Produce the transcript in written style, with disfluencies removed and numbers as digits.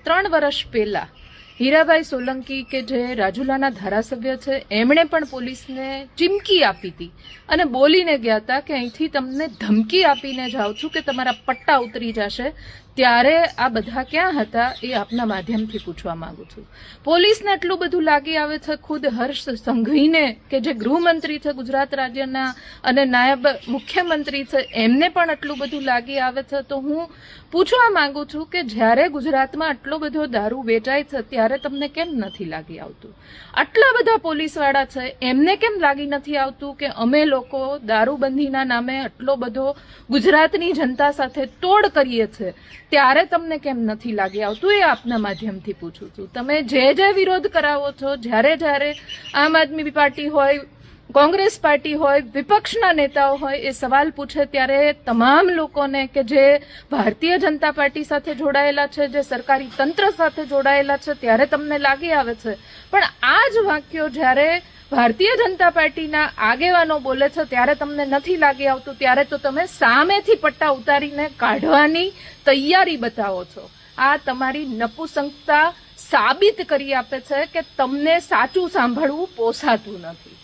3 વર્ષ પહેલા હીરાભાઈ સોલંકી કે જે રાજુલાના ધારાસભ્ય છે એમણે પણ પોલીસને ચીમકી આપી હતી અને બોલીને ગયા હતા કે અહીંથી તમને ધમકી આપીને જાઉં છું કે તમારા પટ્ટા ઉતરી જશે. ત્યારે આ બધા ક્યાં હતા એ આપના માધ્યમથી પૂછવા માંગુ છું. પોલીસને એટલું બધું લાગી આવે છે, ખુદ હર્ષ સંઘવીને કે જે ગૃહમંત્રી છે ગુજરાત રાજ્યના અને નાયબ મુખ્યમંત્રી છે એમને પણ એટલું બધું લાગી આવે છે. તો હું પૂછવા માંગુ છું કે જ્યારે ગુજરાતમાં આટલો બધો દારૂ વેચાય છે ત્યારે તમને કેમ નથી લાગી આવતું? આટલા બધા પોલીસવાળા છે એમને કેમ લાગી નથી આવતું કે અમે લોકો દારૂબંધીના નામે આટલો બધો ગુજરાતની જનતા સાથે તોડ કરીએ છીએ? ત્યારે તમને કેમ નથી લાગી આવતું એ આપના માધ્યમથી પૂછું છું. તમે જે વિરોધ કરાવો છો, જ્યારે આમ આદમી પાર્ટી હોય, કોંગ્રેસ પાર્ટી હોય, વિપક્ષના નેતાઓ હોય એ સવાલ પૂછે ત્યારે તમામ લોકોને કે જે ભારતીય જનતા પાર્ટી સાથે જોડાયેલા છે, જે સરકારી તંત્ર સાથે જોડાયેલા છે, ત્યારે તમને લાગી આવે છે. પણ આ જ વાક્યો જ્યારે ભારતીય જનતા પાર્ટીના આગેવાનો બોલે છે ત્યારે તમને નથી લાગી આવતું. ત્યારે તો તમે સામેથી પટ્ટા ઉતારીને કાઢવાની તૈયારી બતાવો છો. આ તમારી નપુસંકતા સાબિત કરી આપે છે કે તમને સાચું સાંભળવું પોસાતું નથી.